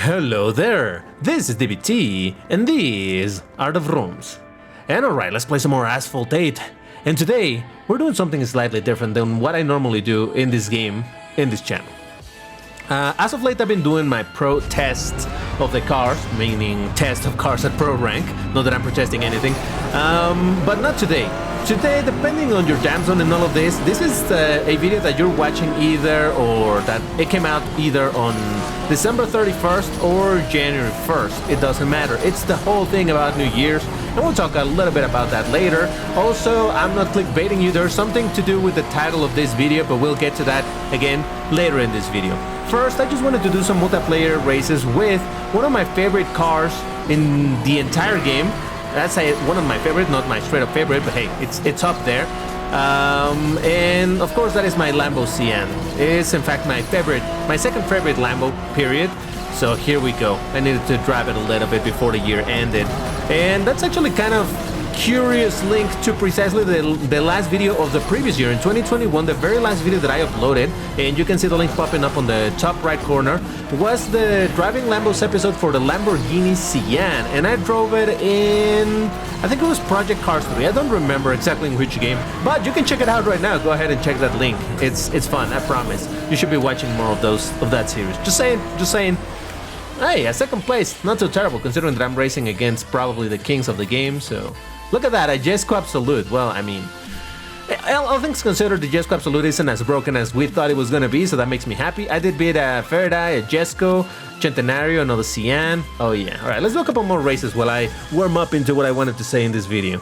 Hello there, this is DBT, and these are the rooms. And alright, let's play some more Asphalt 8. And today, we're doing something slightly different than what I normally do in this game, in this channel. As of late, I've been doing my pro tests of the cars, meaning test of cars at pro rank, not that I'm protesting anything, but not today. Today, depending on your jam zone and all of this is a video that you're watching either, or that it came out either on December 31st or January 1st. It doesn't matter. It's the whole thing about New Year's, and we'll talk a little bit about that later. Also, I'm not clickbaiting you. There's something to do with the title of this video, but we'll get to that again later in this video. First, I just wanted to do some multiplayer races with one of my favorite cars in the entire game. That's one of my favorite, not my straight up favorite, but hey, it's up there. And of course that is my Lambo Sienna. It's in fact my second favorite Lambo, period. So here we go. I needed to drive it a little bit before the year ended. And that's actually kind of curious link to precisely the last video of the previous year in 2021. The very last video that I uploaded, and you can see the link popping up on the top right corner, was the Driving Lambos episode for the Lamborghini Sienna, and I drove it in, I think it was Project Cars 3. I don't remember exactly in which game, but you can check it out right now. Go ahead and check that link. It's fun, I promise. You should be watching more of that series. Just saying. Hey, a second place, not so terrible considering that I'm racing against probably the kings of the game. So look at that, a Jesco Absolute. Well, I mean, all things considered, the Jesco Absolute isn't as broken as we thought it was gonna be, so that makes me happy. I did beat a Faraday, a Jesco, Centenario, another Sienna. Oh yeah, alright, let's do a couple more races while I warm up into what I wanted to say in this video.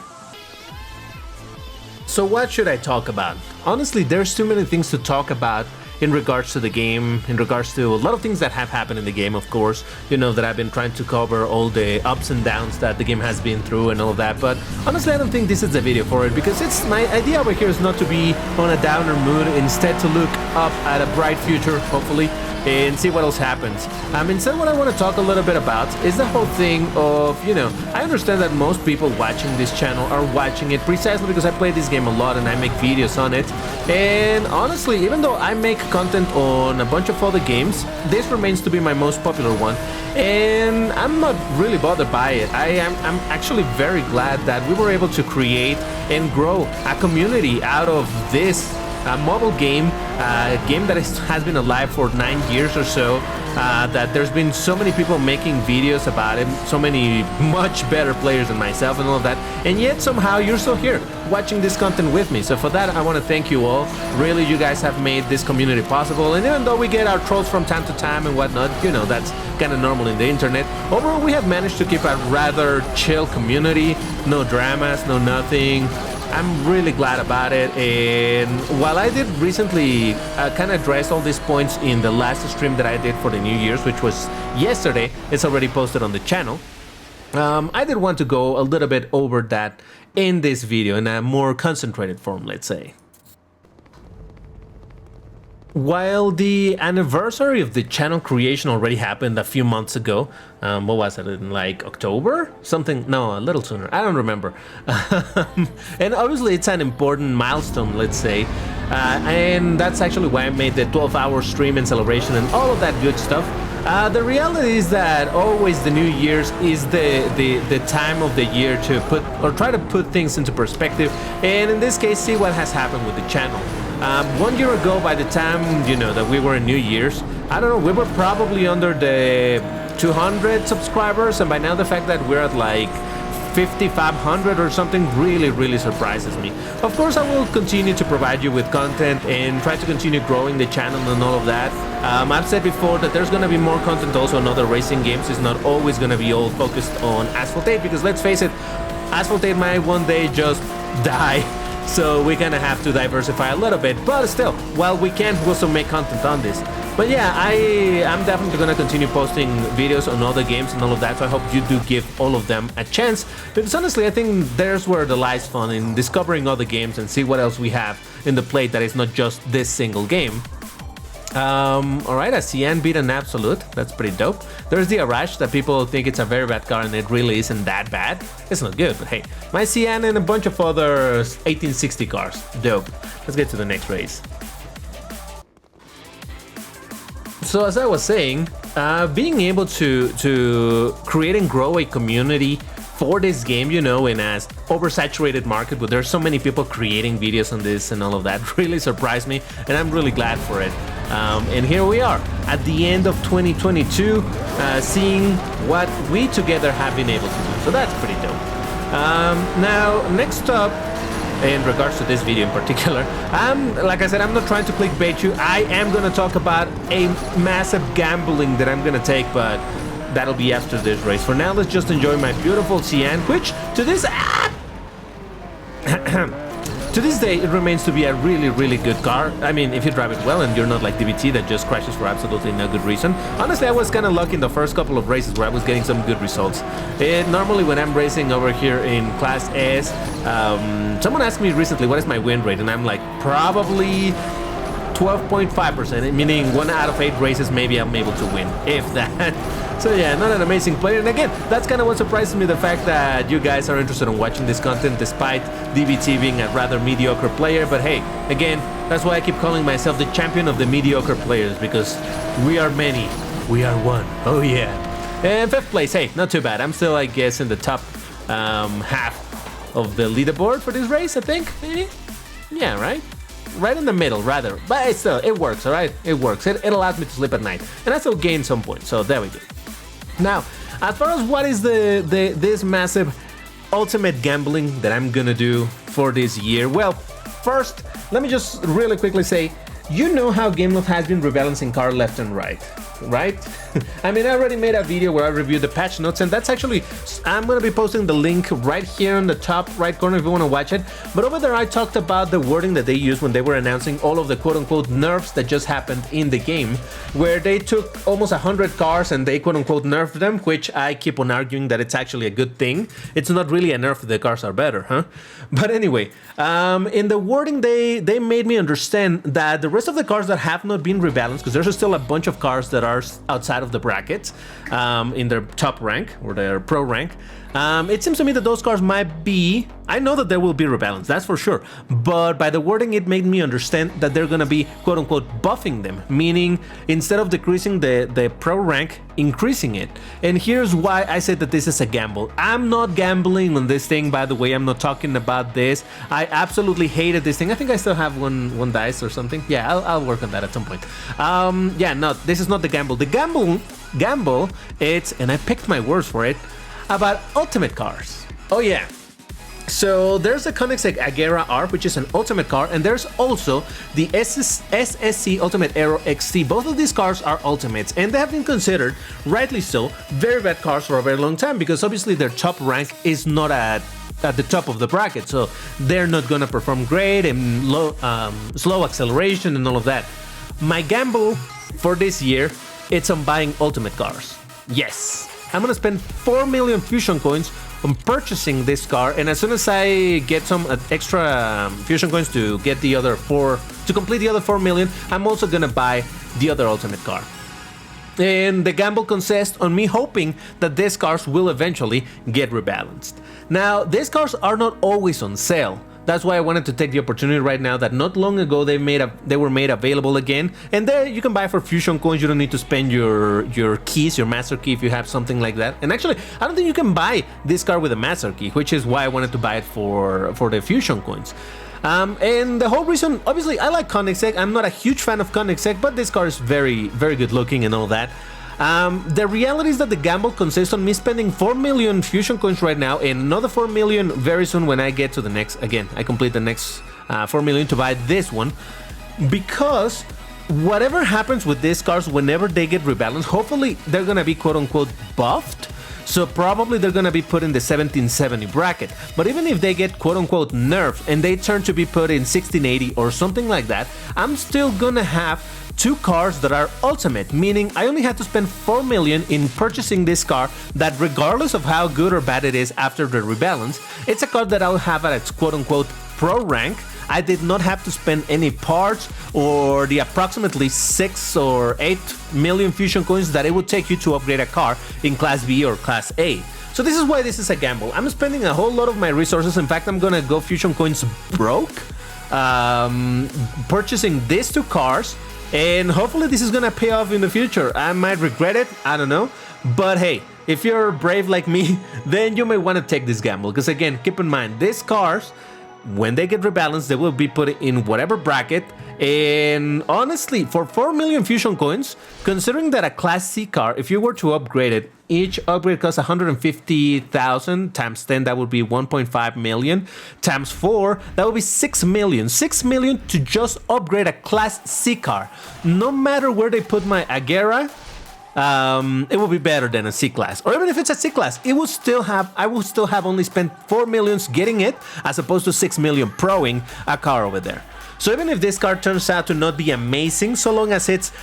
So what should I talk about? Honestly, there's too many things to talk about in regards to the game, in regards to a lot of things that have happened in the game, of course. You know that I've been trying to cover all the ups and downs that the game has been through and all of that, but honestly I don't think this is the video for it, because it's my idea over here is not to be on a downer mood, instead to look up at a bright future, hopefully, and see what else happens. Instead, what I want to talk a little bit about is the whole thing of, you know, I understand that most people watching this channel are watching it precisely because I play this game a lot and I make videos on it. And honestly, even though I make content on a bunch of other games, this remains to be my most popular one. And I'm not really bothered by it. I'm actually very glad that we were able to create and grow a community out of this mobile game, a game that has been alive for 9 years or so, that there's been so many people making videos about it, so many much better players than myself and all of that, and yet somehow you're still here watching this content with me. So for that, I want to thank you all. Really, you guys have made this community possible, and even though we get our trolls from time to time and whatnot, you know, that's kind of normal in the internet, overall we have managed to keep a rather chill community, no dramas, no nothing. I'm really glad about it. And while I did recently kind of address all these points in the last stream that I did for the New Year's, which was yesterday, it's already posted on the channel, I did want to go a little bit over that in this video in a more concentrated form, let's say. While the anniversary of the channel creation already happened a few months ago, what was it, in like October? Something, no, a little sooner, I don't remember. And obviously it's an important milestone, let's say, and that's actually why I made the 12-hour stream and celebration and all of that good stuff. The reality is that always the New Year's is the time of the year to try to put things into perspective, and in this case, see what has happened with the channel. 1 year ago, by the time, you know, that we were in New Year's, I don't know, we were probably under the 200 subscribers, and by now the fact that we're at like 5,500 or something really surprises me. Of course, I will continue to provide you with content and try to continue growing the channel and all of that. I've said before that there's gonna be more content also on other racing games. It's not always gonna be all focused on Asphalt 8, because let's face it, Asphalt 8 might one day just die. So we're gonna have to diversify a little bit, but still, while we can, we also make content on this. But yeah, I'm definitely gonna continue posting videos on other games and all of that, so I hope you do give all of them a chance, because honestly, I think there's where the lies fun, in discovering other games and see what else we have in the plate that is not just this single game. Alright, a Sienna beat an Absolute. That's pretty dope. There's the Arash that people think it's a very bad car, and it really isn't that bad. It's not good, but hey, my Sienna and a bunch of other 1860 cars. Dope. Let's get to the next race. So as I was saying, being able to create and grow a community for this game, you know, in an oversaturated market where there's so many people creating videos on this and all of that, really surprised me, and I'm really glad for it. And here we are at the end of 2022, seeing what we together have been able to do. So that's pretty dope. Now, next up, in regards to this video in particular, like I said, I'm not trying to clickbait you. I am going to talk about a massive gambling that I'm going to take, but that'll be after this race. For now, let's just enjoy my beautiful Sienna, which to this to this day, it remains to be a really, really good car. I mean, if you drive it well and you're not like DBT that just crashes for absolutely no good reason. Honestly, I was kind of lucky in the first couple of races where I was getting some good results. Normally, when I'm racing over here in Class S, someone asked me recently, what is my win rate? And I'm like, probably 12.5%, meaning 1 out of 8 races, maybe I'm able to win, if that. So yeah, not an amazing player. And again, that's kind of what surprises me, the fact that you guys are interested in watching this content despite DBT being a rather mediocre player. But hey, again, that's why I keep calling myself the champion of the mediocre players, because we are many, we are one. Oh yeah. And 5th place, hey, not too bad. I'm still, I guess, in the top half of the leaderboard for this race, I think, maybe? Yeah, right? Right in the middle, rather. But it's still, it works, all right? It works. It allows me to sleep at night. And I still gain some points, so there we go. Now, as far as what is this massive ultimate gambling that I'm gonna do for this year, well, first, let me just really quickly say, you know how Gameloft has been rebalancing car left and right? I mean, I already made a video where I reviewed the patch notes, and that's actually, I'm going to be posting the link right here in the top right corner if you want to watch it. But over there, I talked about the wording that they used when they were announcing all of the quote-unquote nerfs that just happened in the game, where they took almost 100 cars and they quote-unquote nerfed them, which I keep on arguing that it's actually a good thing. It's not really a nerf if the cars are better, huh? But anyway, in the wording, they made me understand that the rest of the cars that have not been rebalanced, because there's still a bunch of cars that are outside of the bracket in their top rank or their pro rank, it seems to me that those cars might be, I know that they will be rebalanced, that's for sure, but by the wording it made me understand that they're gonna be quote-unquote buffing them, meaning instead of decreasing the pro rank, increasing it. And here's why I said that this is a gamble. I'm not gambling on this thing, by the way. I'm not talking about this. I absolutely hated this thing. I think I still have one dice or something. Yeah, I'll work on that at some point. Yeah, no, this is not the gamble. The gamble, it's, and I picked my words for it, about ultimate cars. Oh yeah. So there's a Koenigsegg Agera R, which is an ultimate car, and there's also the SSC Ultimate Aero XT. Both of these cars are ultimates, and they have been considered, rightly so, very bad cars for a very long time, because obviously their top rank is not at the top of the bracket, so they're not gonna perform great and slow acceleration and all of that. My gamble for this year, it's on buying ultimate cars. Yes, I'm gonna spend 4 million fusion coins on purchasing this car, and as soon as I get some extra fusion coins to get the other to complete the other 4 million, I'm also gonna buy the other ultimate car. And the gamble consists on me hoping that these cars will eventually get rebalanced. Now, these cars are not always on sale. That's why I wanted to take the opportunity right now that not long ago they were made available again, and there you can buy for fusion coins. You don't need to spend your keys, your master key, if you have something like that. And actually, I don't think you can buy this car with a master key, which is why I wanted to buy it for the fusion coins. And the whole reason, obviously, I like Koenigsegg. I'm not a huge fan of Koenigsegg, but this car is very, very good looking and all that. The reality is that the gamble consists on me spending 4 million fusion coins right now and another 4 million very soon when I get to the next, again, I complete the next 4 million to buy this one, because whatever happens with these cars, whenever they get rebalanced, hopefully they're gonna be quote-unquote buffed. So probably they're gonna be put in the 1770 bracket. But even if they get quote-unquote nerfed and they turn to be put in 1680 or something like that, I'm still gonna have 2 cars that are ultimate, meaning I only had to spend 4 million in purchasing this car that, regardless of how good or bad it is after the rebalance, it's a car that I'll have at its quote-unquote pro rank. I did not have to spend any parts or the approximately 6 or 8 million fusion coins that it would take you to upgrade a car in Class B or Class A. So this is why this is a gamble. I'm spending a whole lot of my resources. In fact, I'm gonna go fusion coins broke, purchasing these 2 cars And hopefully this is gonna pay off in the future. I might regret it, I don't know. But hey, if you're brave like me, then you may want to take this gamble. Because again, keep in mind, these cars, when they get rebalanced, they will be put in whatever bracket. And honestly, for 4 million fusion coins, considering that a Class C car, if you were to upgrade it, each upgrade costs 150,000 times 10, that would be 1.5 million. Times 4, that would be 6 million. 6 million to just upgrade a Class C car. No matter where they put my Agera, it will be better than a C-Class. Or even if it's a C-Class, I will still have only spent 4 millions getting it, as opposed to 6 million proing a car over there. So even if this car turns out to not be amazing, so long as it's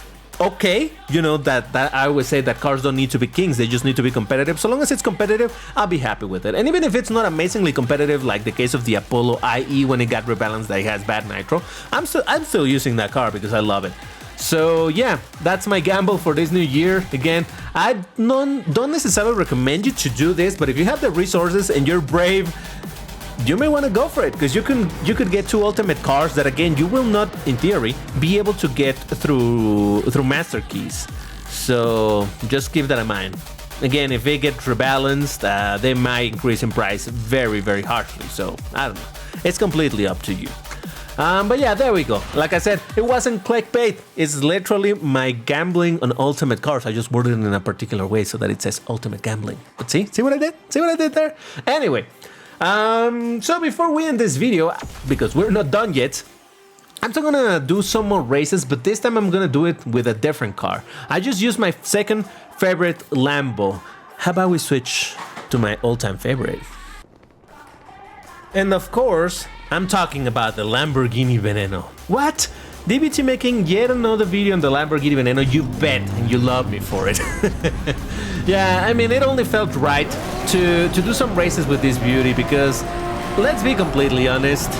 okay, you know, that I always say that cars don't need to be kings, they just need to be competitive. So long as it's competitive, I'll be happy with it. And even if it's not amazingly competitive, like the case of the Apollo IE when it got rebalanced that it has bad nitro, I'm still using that car because I love it. So yeah, that's my gamble for this new year. Again, I don't necessarily recommend you to do this, but if you have the resources and you're brave, you may want to go for it, because you could get 2 ultimate cars that, again, you will not, in theory, be able to get through master keys. So just keep that in mind. Again, if they get rebalanced, they might increase in price very, very harshly. So I don't know. It's completely up to you. But yeah, there we go. Like I said, it wasn't clickbait. It's literally my gambling on ultimate cars. I just worded it in a particular way so that it says ultimate gambling. But see what I did? See what I did there? Anyway, so before we end this video, because we're not done yet, I'm still gonna do some more races, but this time I'm gonna do it with a different car. I just used my second favorite Lambo. How about we switch to my all-time favorite? And of course, I'm talking about the Lamborghini Veneno. What? DBT making yet another video on the Lamborghini Veneno? You bet, and you love me for it. Yeah, I mean, it only felt right to do some races with this beauty, because let's be completely honest,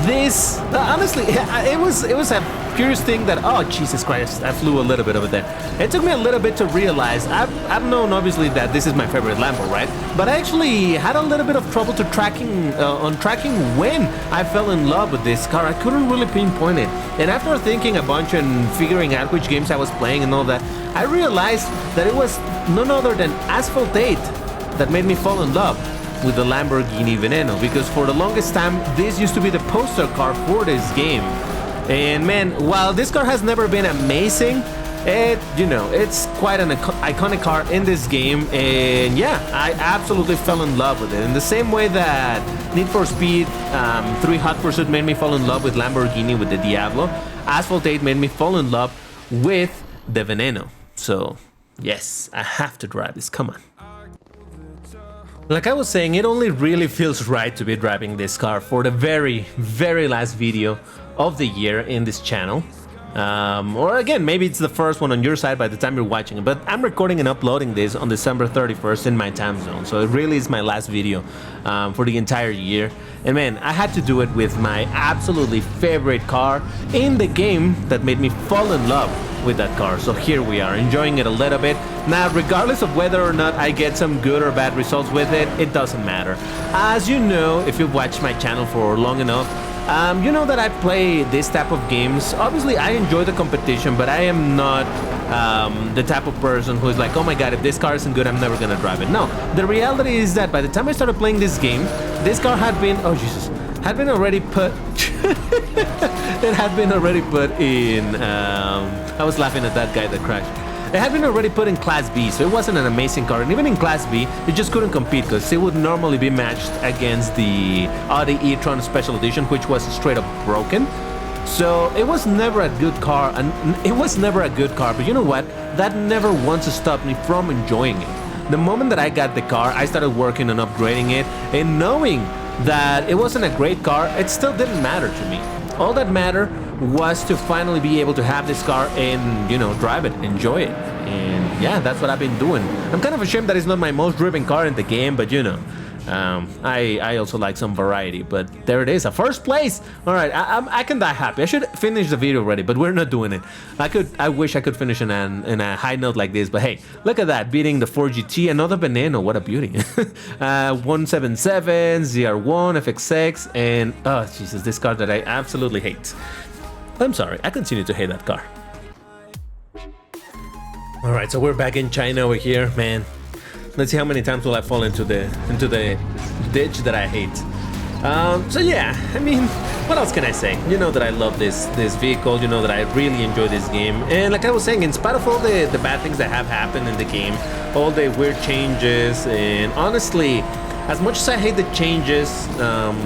this honestly, it was a curious thing that, oh Jesus Christ, I flew a little bit over there. It took me a little bit to realize. I've known obviously that this is my favorite Lambo, right? But I actually had a little bit of trouble tracking when I fell in love with this car. I couldn't really pinpoint it, and after thinking a bunch and figuring out which games I was playing and all that, I realized that it was none other than Asphalt 8 that made me fall in love with the Lamborghini Veneno, because for the longest time this used to be the poster car for this game. And man, while this car has never been amazing, it's quite an iconic car in this game. And yeah, I absolutely fell in love with it in the same way that Need for Speed 3 Hot Pursuit made me fall in love with Lamborghini with the Diablo. Asphalt 8 made me fall in love with the Veneno. So yes, I have to drive this, come on. Like I was saying, it only really feels right to be driving this car for the very, very last video of the year in this channel. Or again, maybe it's the first one on your side by the time you're watching it, but I'm recording and uploading this on December 31st in my time zone, so it really is my last video for the entire year. And man, I had to do it with my absolutely favorite car in the game that made me fall in love with that car. So here we are, enjoying it a little bit. Now, regardless of whether or not I get some good or bad results with it, it doesn't matter. As you know, if you've watched my channel for long enough, you know that I play this type of games. Obviously, I enjoy the competition, but I am not the type of person who is like, oh my god, if this car isn't good, I'm never gonna drive it. No, the reality is that by the time I started playing this game, this car had been, oh Jesus, had been already put it had been already put in I was laughing at that guy that crashed. It had been already put in Class B, so it wasn't an amazing car, and even in Class B, it just couldn't compete because it would normally be matched against the Audi e-tron Special Edition, which was straight up broken. So it was never a good car, and it was never a good car, but you know what? That never once stopped me from enjoying it. The moment that I got the car, I started working on upgrading it, and knowing that it wasn't a great car, it still didn't matter to me. All that mattered was to finally be able to have this car and, you know, drive it, enjoy it. And yeah, that's what I've been doing. I'm kind of ashamed that it's not my most driven car in the game, but you know, I also like some variety. But there it is, a first place. All right, I can die happy. I should finish the video already, but we're not doing it. I wish I could finish in a high note like this, but hey, look at that, beating the 4GT, another Veneno, what a beauty. 177, ZR1, FXX, and oh Jesus, this car that I absolutely hate. I'm sorry, I continue to hate that car. All right, so we're back in China over here, man. Let's see how many times will I fall into the ditch that I hate. So yeah, I mean, what else can I say? You know that I love this vehicle. You know that I really enjoy this game. And like I was saying, in spite of all the bad things that have happened in the game, all the weird changes, and honestly, as much as I hate the changes,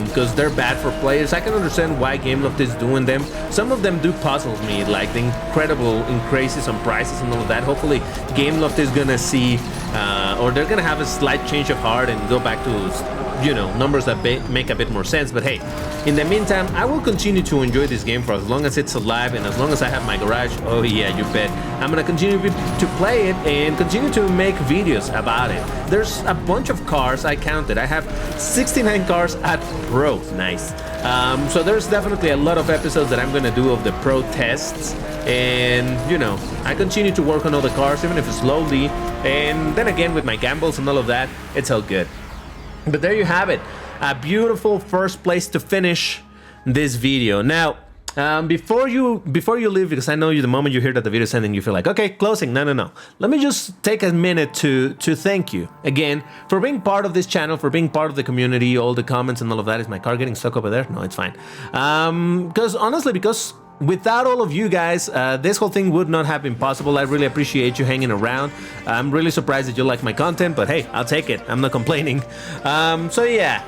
because they're bad for players, I can understand why Gameloft is doing them. Some of them do puzzle me, like the incredible increases on prices and all of that. Hopefully, Gameloft is gonna see, or they're gonna have a slight change of heart and go back to, you know, numbers that make a bit more sense. But hey, in the meantime, I will continue to enjoy this game for as long as it's alive and as long as I have my garage. Oh yeah, you bet. I'm gonna continue to play it and continue to make videos about it. There's a bunch of cars I counted. I have 69 cars at Pro. Nice. So there's definitely a lot of episodes that I'm gonna do of the Pro tests. And, you know, I continue to work on all the cars, even if it's slowly. And then again, with my gambles and all of that, it's all good. But there you have it, a beautiful first place to finish this video. Now, before you leave, because I know you, the moment you hear that the video is ending, you feel like, okay, closing. No. Let me just take a minute to thank you again for being part of this channel, for being part of the community, all the comments and all of that. Is my car getting stuck over there? No, it's fine. Because honestly, without all of you guys, this whole thing would not have been possible. I really appreciate you hanging around. I'm really surprised that you like my content, but hey, I'll take it. I'm not complaining. So yeah,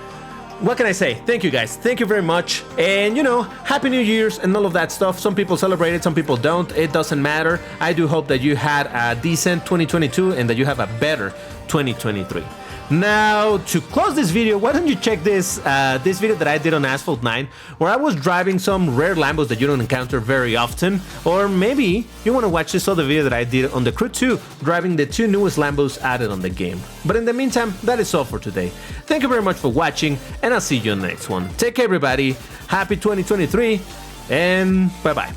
what can I say? Thank you guys. Thank you very much. And you know, Happy New Year's and all of that stuff. Some people celebrate it, some people don't. It doesn't matter. I do hope that you had a decent 2022 and that you have a better 2023. Now, to close this video, why don't you check this this video that I did on Asphalt 9, where I was driving some rare Lambos that you don't encounter very often, or maybe you want to watch this other video that I did on the Crew 2, driving the 2 newest Lambos added on the game. But in the meantime, that is all for today. Thank you very much for watching, and I'll see you in the next one. Take care, everybody. Happy 2023, and bye-bye.